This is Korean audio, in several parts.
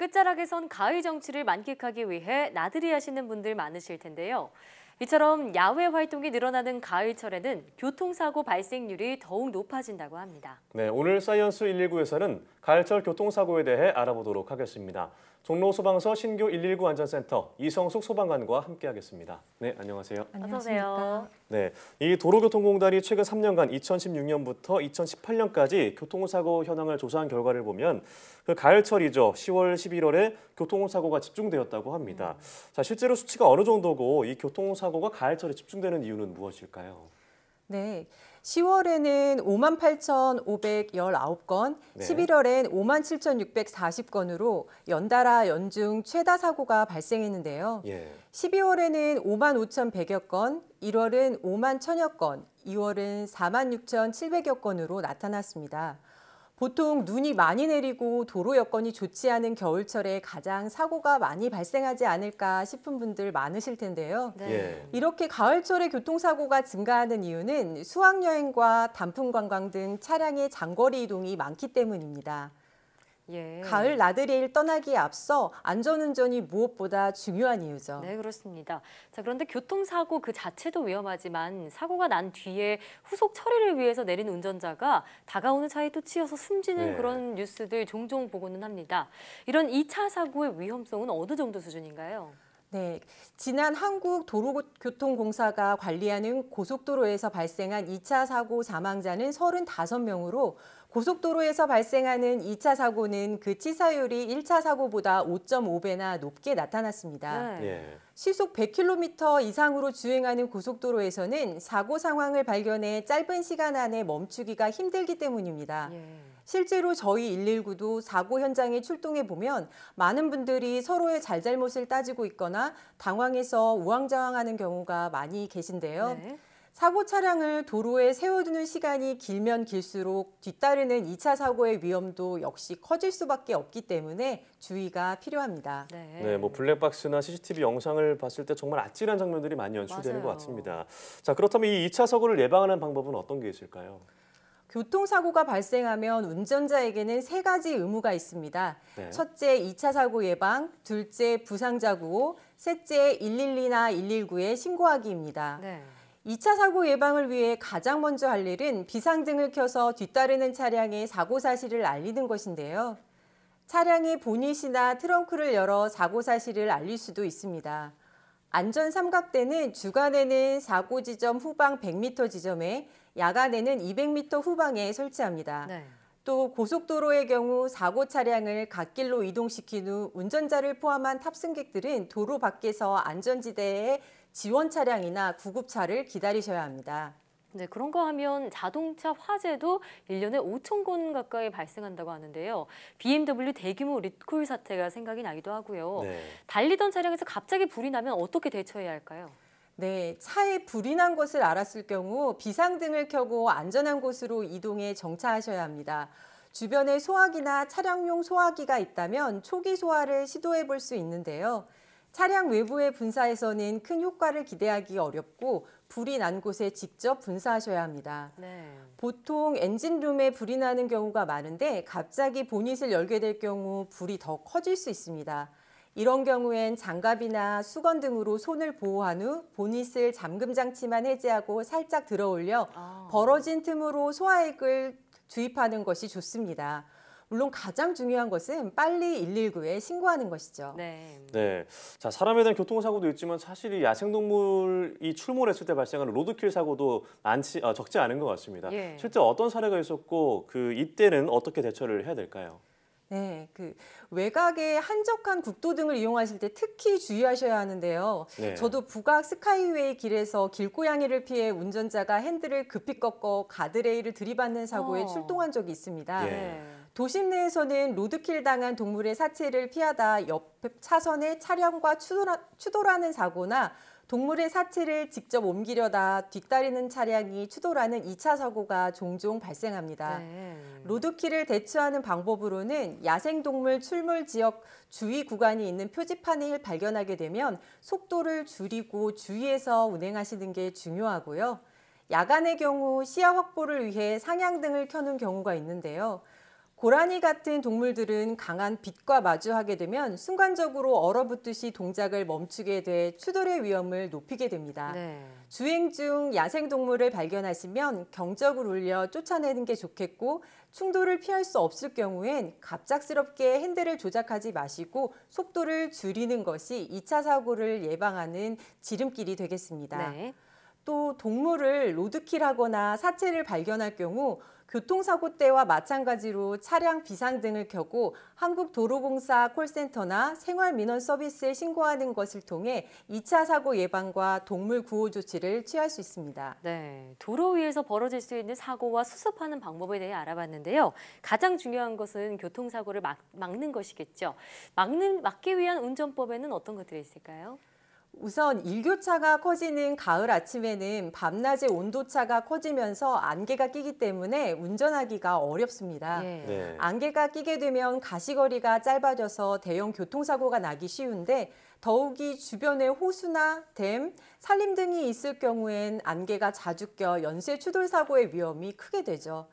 끝자락에선 가을 정취를 만끽하기 위해 나들이 하시는 분들 많으실 텐데요. 이처럼 야외 활동이 늘어나는 가을철에는 교통사고 발생률이 더욱 높아진다고 합니다. 네, 오늘 사이언스 119에서는 가을철 교통사고에 대해 알아보도록 하겠습니다. 종로 소방서 신교 119 안전센터 이성숙 소방관과 함께하겠습니다. 네, 안녕하세요. 어서 오세요. 네, 이 도로교통공단이 최근 3년간 2016년부터 2018년까지 교통사고 현황을 조사한 결과를 보면 그 가을철이죠. 10월, 11월에 교통사고가 집중되었다고 합니다. 자, 실제로 수치가 어느 정도고 이 교통사고가 가을철에 집중되는 이유는 무엇일까요? 네, 10월에는 58,519건, 네. 11월엔 57,640건으로 연달아 연중 최다 사고가 발생했는데요. 12월에는 55,100여 건, 1월은 51,000여 건, 2월은 46,700여 건으로 나타났습니다. 보통 눈이 많이 내리고 도로 여건이 좋지 않은 겨울철에 가장 사고가 많이 발생하지 않을까 싶은 분들 많으실 텐데요. 이렇게 가을철에 교통사고가 증가하는 이유는 수학여행과 단풍관광 등 차량의 장거리 이동이 많기 때문입니다. 가을 나들이를 떠나기에 앞서 안전운전이 무엇보다 중요한 이유죠. 네, 그렇습니다. 자, 그런데 교통사고 그 자체도 위험하지만 사고가 난 뒤에 후속 처리를 위해서 내린 운전자가 다가오는 차에 또 치여서 숨지는 그런 뉴스들 종종 보고는 합니다. 이런 2차 사고의 위험성은 어느 정도 수준인가요? 네, 지난 한국도로교통공사가 관리하는 고속도로에서 발생한 2차 사고 사망자는 35명으로 고속도로에서 발생하는 2차 사고는 그 치사율이 1차 사고보다 5.5배나 높게 나타났습니다. 시속 100km 이상으로 주행하는 고속도로에서는 사고 상황을 발견해 짧은 시간 안에 멈추기가 힘들기 때문입니다. 실제로 저희 119도 사고 현장에 출동해 보면 많은 분들이 서로의 잘잘못을 따지고 있거나 당황해서 우왕좌왕하는 경우가 많이 계신데요. 사고 차량을 도로에 세워두는 시간이 길면 길수록 뒤따르는 2차 사고의 위험도 역시 커질 수밖에 없기 때문에 주의가 필요합니다. 네, 뭐 블랙박스나 CCTV 영상을 봤을 때 정말 아찔한 장면들이 많이 연출되는 것 같습니다. 자, 그렇다면 이 2차 사고를 예방하는 방법은 어떤 게 있을까요? 교통사고가 발생하면 운전자에게는 3가지 의무가 있습니다. 첫째, 2차 사고 예방, 둘째, 부상자 구호, 셋째, 112나 119에 신고하기입니다. 2차 사고 예방을 위해 가장 먼저 할 일은 비상등을 켜서 뒤따르는 차량의 사고 사실을 알리는 것인데요. 차량의 보닛이나 트렁크를 열어 사고 사실을 알릴 수도 있습니다. 안전 삼각대는 주간에는 사고 지점 후방 100m 지점에, 야간에는 200m 후방에 설치합니다. 또 고속도로의 경우 사고 차량을 갓길로 이동시킨 후 운전자를 포함한 탑승객들은 도로 밖에서 안전지대에 지원 차량이나 구급차를 기다리셔야 합니다. 네, 그런가 하면 자동차 화재도 1년에 5,000건 가까이 발생한다고 하는데요. BMW 대규모 리콜 사태가 생각이 나기도 하고요. 달리던 차량에서 갑자기 불이 나면 어떻게 대처해야 할까요? 네, 차에 불이 난 것을 알았을 경우 비상등을 켜고 안전한 곳으로 이동해 정차하셔야 합니다. 주변에 소화기나 차량용 소화기가 있다면 초기 소화를 시도해 볼 수 있는데요. 차량 외부의 분사에서는 큰 효과를 기대하기 어렵고 불이 난 곳에 직접 분사하셔야 합니다. 보통 엔진룸에 불이 나는 경우가 많은데 갑자기 보닛을 열게 될 경우 불이 더 커질 수 있습니다. 이런 경우엔 장갑이나 수건 등으로 손을 보호한 후 보닛을 잠금 장치만 해제하고 살짝 들어 올려 벌어진 틈으로 소화액을 주입하는 것이 좋습니다. 물론 가장 중요한 것은 빨리 119에 신고하는 것이죠. 자, 사람에 대한 교통사고도 있지만 사실 이 야생동물이 출몰했을 때 발생하는 로드킬 사고도 적지 않은 것 같습니다. 실제 어떤 사례가 있었고 이때는 어떻게 대처를 해야 될까요? 네, 외곽의 한적한 국도 등을 이용하실 때 특히 주의하셔야 하는데요. 저도 북악 스카이웨이 길에서 길고양이를 피해 운전자가 핸들을 급히 꺾어 가드레일을 들이받는 사고에 출동한 적이 있습니다. 도심 내에서는 로드킬 당한 동물의 사체를 피하다 옆 차선에 차량과 추돌하는 사고나 동물의 사체를 직접 옮기려다 뒤따르는 차량이 추돌하는 2차 사고가 종종 발생합니다. 로드킬을 대처하는 방법으로는 야생동물 출몰 지역 주의 구간이 있는 표지판을 발견하게 되면 속도를 줄이고 주의해서 운행하시는 게 중요하고요. 야간의 경우 시야 확보를 위해 상향등을 켜는 경우가 있는데요. 고라니 같은 동물들은 강한 빛과 마주하게 되면 순간적으로 얼어붙듯이 동작을 멈추게 돼 추돌의 위험을 높이게 됩니다. 네. 주행 중 야생동물을 발견하시면 경적을 울려 쫓아내는 게 좋겠고 충돌을 피할 수 없을 경우엔 갑작스럽게 핸들을 조작하지 마시고 속도를 줄이는 것이 2차 사고를 예방하는 지름길이 되겠습니다. 네. 또 동물을 로드킬하거나 사체를 발견할 경우 교통사고 때와 마찬가지로 차량 비상등을 켜고 한국도로공사 콜센터나 생활민원 서비스에 신고하는 것을 통해 2차 사고 예방과 동물 구호 조치를 취할 수 있습니다. 네, 도로 위에서 벌어질 수 있는 사고와 수습하는 방법에 대해 알아봤는데요. 가장 중요한 것은 교통사고를 막는 것이겠죠. 막기 위한 운전법에는 어떤 것들이 있을까요? 우선 일교차가 커지는 가을 아침에는 밤낮의 온도차가 커지면서 안개가 끼기 때문에 운전하기가 어렵습니다. 예. 네. 안개가 끼게 되면 가시거리가 짧아져서 대형 교통사고가 나기 쉬운데 더욱이 주변에 호수나 댐, 산림 등이 있을 경우엔 안개가 자주 껴 연쇄 추돌 사고의 위험이 크게 되죠.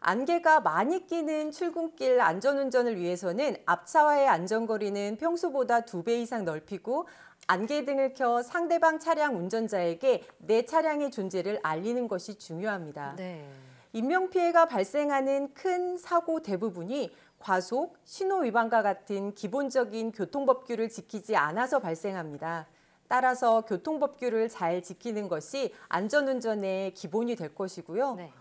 안개가 많이 끼는 출근길 안전운전을 위해서는 앞차와의 안전거리는 평소보다 2배 이상 넓히고 안개등을 켜 상대방 차량 운전자에게 내 차량의 존재를 알리는 것이 중요합니다. 네. 인명피해가 발생하는 큰 사고 대부분이 과속, 신호 위반과 같은 기본적인 교통법규를 지키지 않아서 발생합니다. 따라서 교통법규를 잘 지키는 것이 안전운전의 기본이 될 것이고요. 네.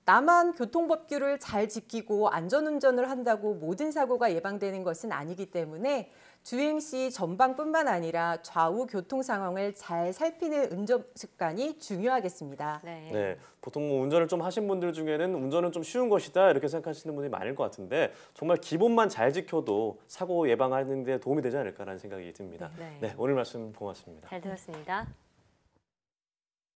다만 교통법규를 잘 지키고 안전운전을 한다고 모든 사고가 예방되는 것은 아니기 때문에 주행 시 전방뿐만 아니라 좌우 교통 상황을 잘 살피는 운전 습관이 중요하겠습니다. 네. 네, 보통 뭐 운전을 좀 하신 분들 중에는 운전은 좀 쉬운 것이다 이렇게 생각하시는 분이 많을 것 같은데 정말 기본만 잘 지켜도 사고 예방하는 데 도움이 되지 않을까라는 생각이 듭니다. 네. 네, 오늘 말씀 고맙습니다. 잘 들었습니다.